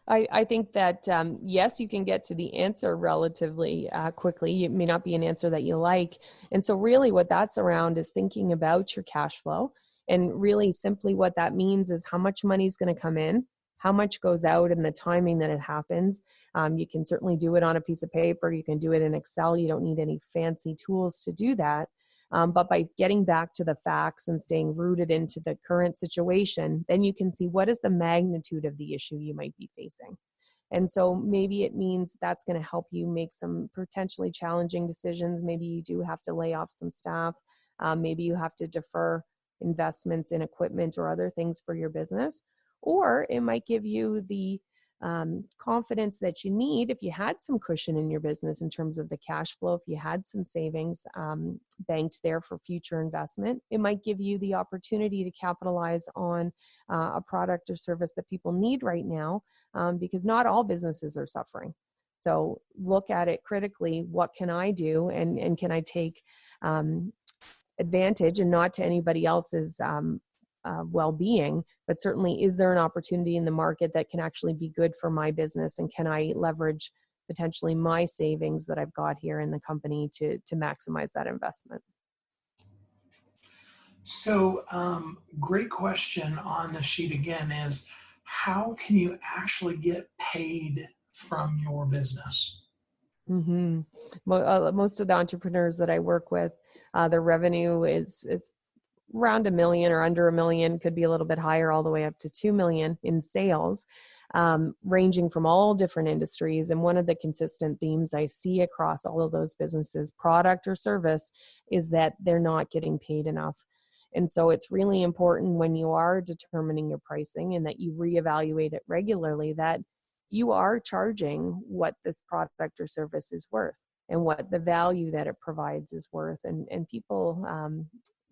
I think that, yes, you can get to the answer relatively quickly. It may not be an answer that you like. And so really what that's around is thinking about your cash flow. And really simply what that means is how much money is going to come in, how much goes out, and the timing that it happens. You can certainly do it on a piece of paper. You can do it in Excel. You don't need any fancy tools to do that. But by getting back to the facts and staying rooted into the current situation, then you can see what is the magnitude of the issue you might be facing. And so maybe it means that's going to help you make some potentially challenging decisions. Maybe you do have to lay off some staff. Maybe you have to defer investments in equipment or other things for your business. Or it might give you the confidence that you need if you had some cushion in your business in terms of the cash flow, if you had some savings banked there for future investment. It might give you the opportunity to capitalize on a product or service that people need right now, because not all businesses are suffering. So look at it critically. What can I do, and can I take advantage, and not to anybody else's well-being, but certainly is there an opportunity in the market that can actually be good for my business, and can I leverage potentially my savings that I've got here in the company to maximize that investment? So, great question on the sheet again is, how can you actually get paid from your business? Mm-hmm. Most of the entrepreneurs that I work with, their revenue is around $1 million or under $1 million, could be a little bit higher, all the way up to $2 million in sales, ranging from all different industries. And one of the consistent themes I see across all of those businesses, product or service, is that they're not getting paid enough. And so it's really important when you are determining your pricing, and that you reevaluate it regularly, that you are charging what this product or service is worth, and what the value that it provides is worth. And people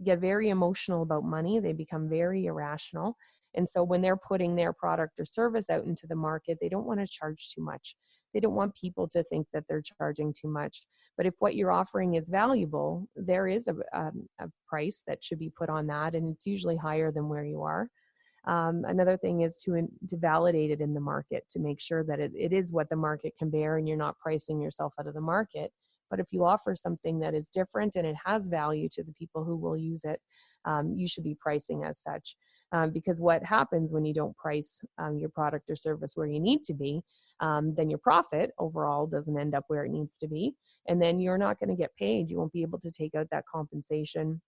get very emotional about money. They become very irrational. And so when they're putting their product or service out into the market, they don't want to charge too much. They don't want people to think that they're charging too much. But if what you're offering is valuable, there is a price that should be put on that, and it's usually higher than where you are. Another thing is to validate it in the market, to make sure that it is what the market can bear, and you're not pricing yourself out of the market. But if you offer something that is different and it has value to the people who will use it, you should be pricing as such. Because what happens when you don't price your product or service where you need to be, then your profit overall doesn't end up where it needs to be. And then you're not going to get paid. You won't be able to take out that compensation.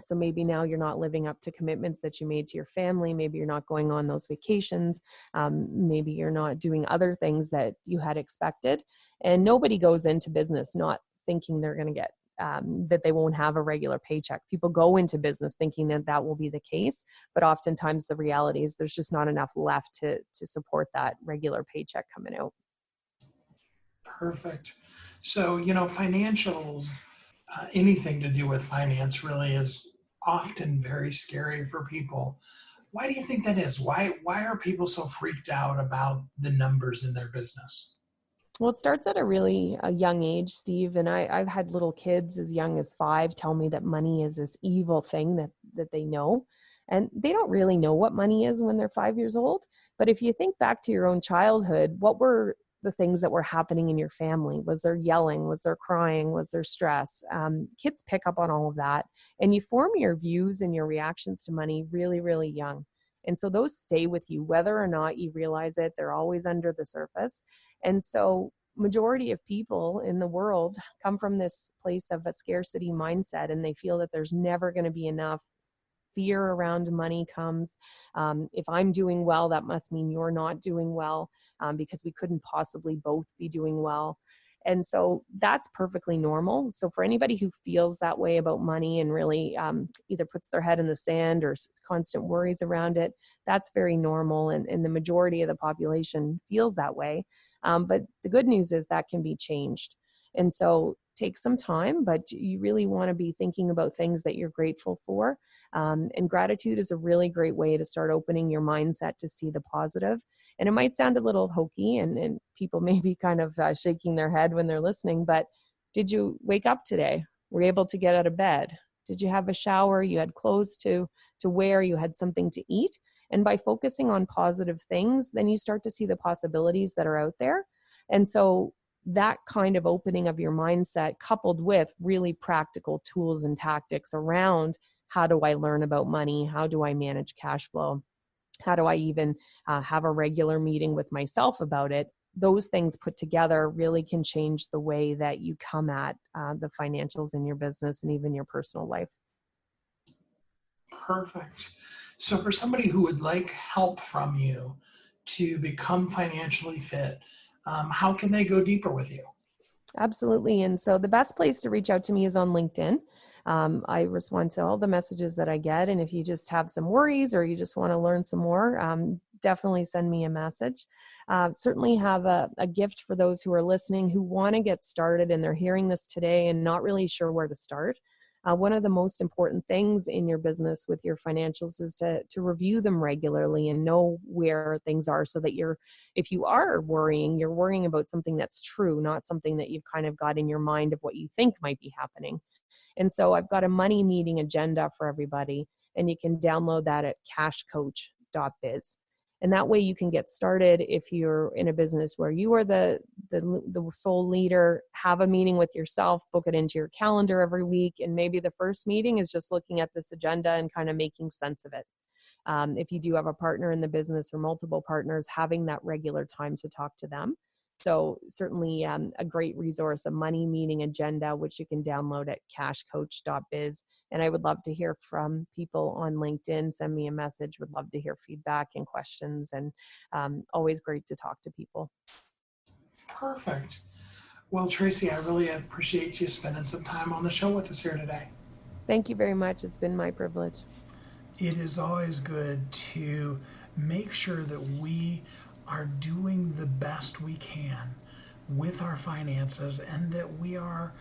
So maybe now you're not living up to commitments that you made to your family. Maybe you're not going on those vacations. Maybe you're not doing other things that you had expected. And nobody goes into business not thinking they're going to get, that they won't have a regular paycheck. People go into business thinking that that will be the case. But oftentimes the reality is there's just not enough left to support that regular paycheck coming out. Perfect. So, financials, anything to do with finance really is often very scary for people. Why do you think that is? Why are people so freaked out about the numbers in their business? Well, it starts at a young age, Steve. And I've had little kids as young as 5 tell me that money is this evil thing that they know. And they don't really know what money is when they're 5 years old. But if you think back to your own childhood, what were the things that were happening in your family? Was there yelling? Was there crying? Was there stress? Kids pick up on all of that. And you form your views and your reactions to money really, really young. And so those stay with you, whether or not you realize it. They're always under the surface. And so majority of people in the world come from this place of a scarcity mindset, and they feel that there's never going to be enough. Fear around money comes. If I'm doing well, that must mean you're not doing well, because we couldn't possibly both be doing well. And so that's perfectly normal. So for anybody who feels that way about money and really either puts their head in the sand or constant worries around it, that's very normal. And the majority of the population feels that way. But the good news is that can be changed. And so take some time, but you really want to be thinking about things that you're grateful for. And gratitude is a really great way to start opening your mindset to see the positive. And it might sound a little hokey, and people may be kind of shaking their head when they're listening, but Did you wake up today? Were you able to get out of bed? Did you have a shower? You had clothes to wear, you had something to eat. And by focusing on positive things, then you start to see the possibilities that are out there. And so that kind of opening of your mindset, coupled with really practical tools and tactics around how do I learn about money? How do I manage cash flow? How do I even have a regular meeting with myself about it? Those things put together really can change the way that you come at the financials in your business and even your personal life. Perfect. So for somebody who would like help from you to become financially fit, how can they go deeper with you? Absolutely. And so the best place to reach out to me is on LinkedIn. I respond to all the messages that I get. And if you just have some worries or you just want to learn some more, definitely send me a message. Certainly have a gift for those who are listening who want to get started and they're hearing this today and not really sure where to start. One of the most important things in your business with your financials is to review them regularly and know where things are so that if you are worrying, you're worrying about something that's true, not something that you've kind of got in your mind of what you think might be happening. And so I've got a money meeting agenda for everybody, and you can download that at cashcoach.biz. And that way you can get started if you're in a business where you are the sole leader, have a meeting with yourself, book it into your calendar every week. And maybe the first meeting is just looking at this agenda and kind of making sense of it. If you do have a partner in the business or multiple partners, having that regular time to talk to them. So certainly a great resource, a money meeting agenda, which you can download at cashcoach.biz. And I would love to hear from people on LinkedIn. Send me a message. Would love to hear feedback and questions. And always great to talk to people. Perfect. Well, Tracy, I really appreciate you spending some time on the show with us here today. Thank you very much. It's been my privilege. It is always good to make sure that we are doing the best we can with our finances and that we are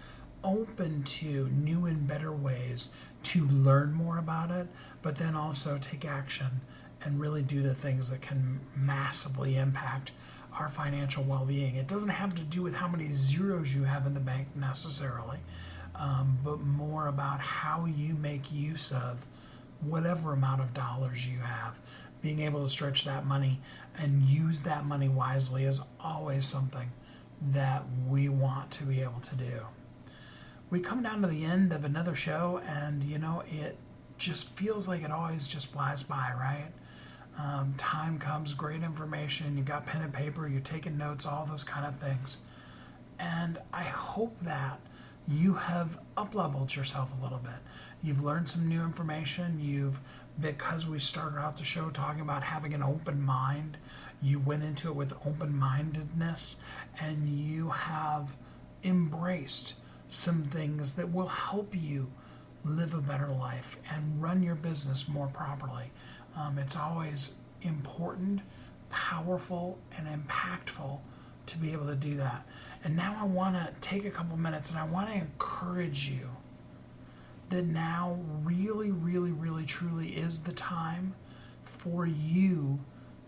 open to new and better ways to learn more about it, but then also take action and really do the things that can massively impact our financial well-being. It doesn't have to do with how many zeros you have in the bank necessarily, but more about how you make use of whatever amount of dollars you have. Being able to stretch that money and use that money wisely is always something that we want to be able to do. We come down to the end of another show, and it just feels like it always just flies by, right? Time comes, great information, you got pen and paper, you're taking notes, all those kind of things. And I hope that you have up-leveled yourself a little bit. You've learned some new information. Because we started out the show talking about having an open mind, you went into it with open-mindedness, and you have embraced some things that will help you live a better life and run your business more properly. It's always important, powerful, and impactful to be able to do that. And now I want to take a couple minutes and I want to encourage you that now really, really, really, truly is the time for you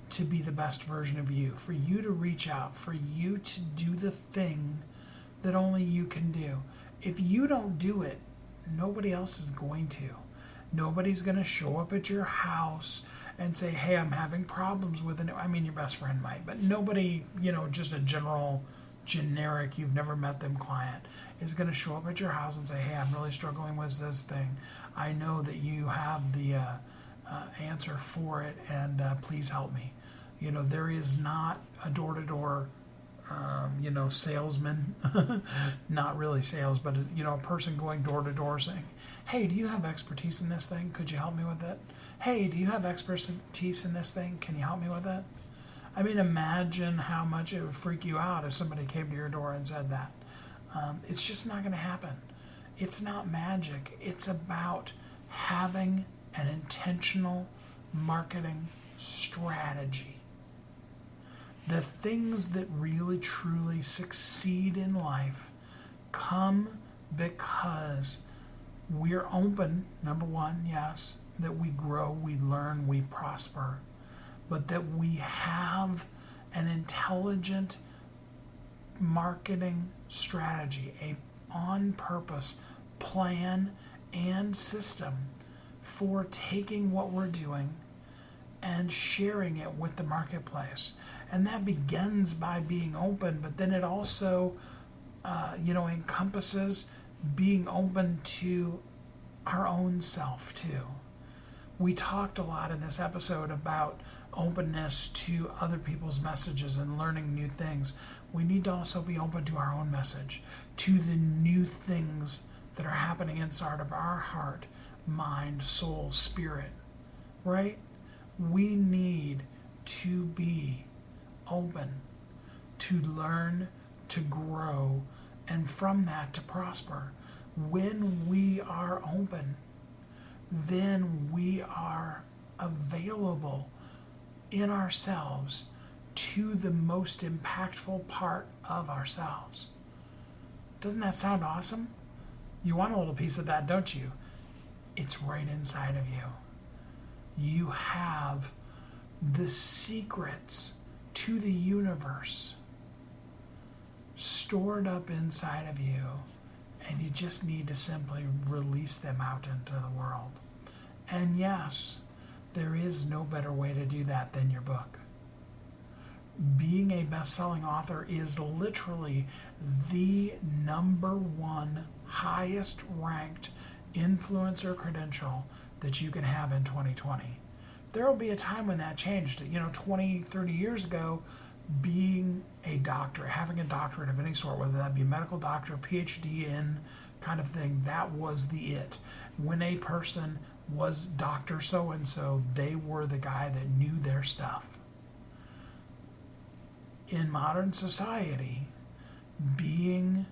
to be the best version of you, for you to reach out, for you to do the thing that only you can do. If you don't do it, nobody else is going to. Nobody's going to show up at your house and say, hey, I'm having problems with it. I mean, your best friend might, but nobody, just a generic, you've never met them client is going to show up at your house and say, hey, I'm really struggling with this thing. I know that you have the answer for it, and please help me. There is not a door-to-door salesman, not really sales, but a person going door to door saying, hey, do you have expertise in this thing? Could you help me with it? Hey, do you have expertise in this thing? Can you help me with it? I mean, imagine how much it would freak you out if somebody came to your door and said that. It's just not going to happen. It's not magic. It's about having an intentional marketing strategy. The things that really truly succeed in life come because we're open, number one, yes, that we grow, we learn, we prosper, but that we have an intelligent marketing strategy, a on purpose plan and system for taking what we're doing and sharing it with the marketplace. And that begins by being open, but then it also, encompasses being open to our own self too. We talked a lot in this episode about openness to other people's messages and learning new things. We need to also be open to our own message, to the new things that are happening inside of our heart, mind, soul, spirit, right? We need to be open to learn, to grow, and from that to prosper. When we are open, then we are available in ourselves to the most impactful part of ourselves. Doesn't that sound awesome? You want a little piece of that, don't you? It's right inside of you. You have the secrets to the universe stored up inside of you, and you just need to simply release them out into the world. And yes, there is no better way to do that than your book. Being a best-selling author is literally the #1 highest ranked influencer credential that you can have in 2020. There will be a time when that changed. 20, 30 years ago, being a doctor, having a doctorate of any sort, whether that be medical doctor, PhD in kind of thing, that was the it. When a person was Dr. So-and-so, they were the guy that knew their stuff. In modern society, being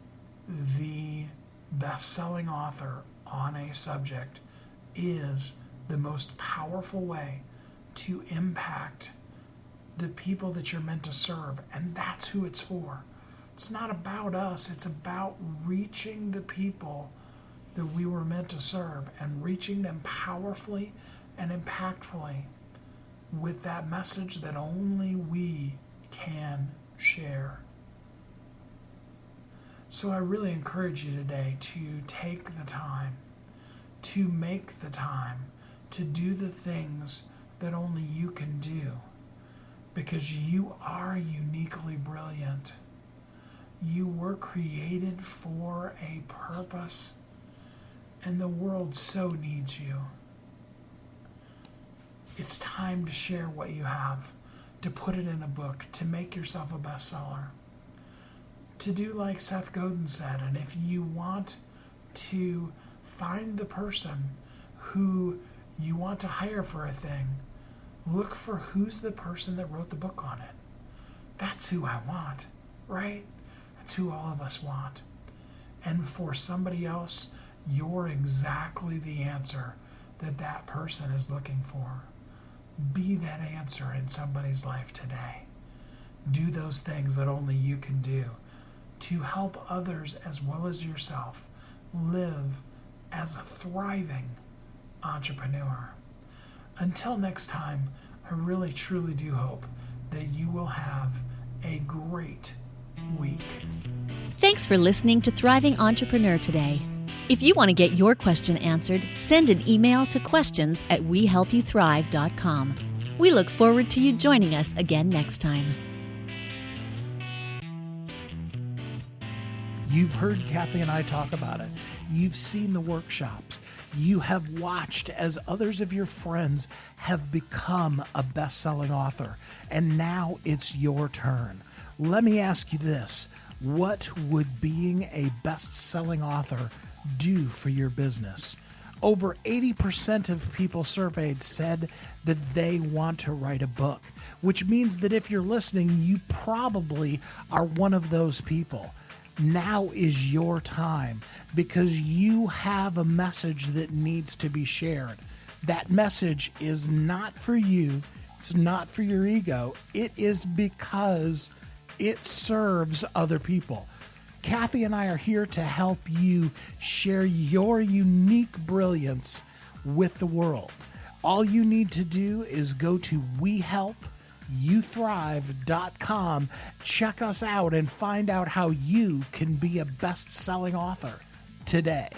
the best-selling author on a subject is the most powerful way to impact the people that you're meant to serve, and that's who it's for. It's not about us, it's about reaching the people that we were meant to serve and reaching them powerfully and impactfully with that message that only we can share. So I really encourage you today to take the time, to make the time, to do the things that only you can do, because you are uniquely brilliant. You were created for a purpose, and the world so needs you. It's time to share what you have, to put it in a book, to make yourself a bestseller, to do like Seth Godin said. And if you want to find the person who you want to hire for a thing, look for who's the person that wrote the book on it. That's who I want, right? That's who all of us want. And for somebody else, you're exactly the answer that that person is looking for. Be that answer in somebody's life today. Do those things that only you can do to help others as well as yourself live as a thriving entrepreneur. Until next time, I really truly do hope that you will have a great week. Thanks for listening to Thriving Entrepreneur today. If you want to get your question answered, send an email to questions@wehelpyouthrive.com. We look forward to you joining us again next time. You've heard Kathy and I talk about it. You've seen the workshops. You have watched as others of your friends have become a best-selling author. And now it's your turn. Let me ask you this. What would being a best-selling author do for your business? Over 80% of people surveyed said that they want to write a book, which means that if you're listening, you probably are one of those people. Now is your time, because you have a message that needs to be shared. That message is not for you. It's not for your ego. It is because it serves other people. Kathy and I are here to help you share your unique brilliance with the world. All you need to do is go to youthrive.com. Check us out and find out how you can be a best-selling author today.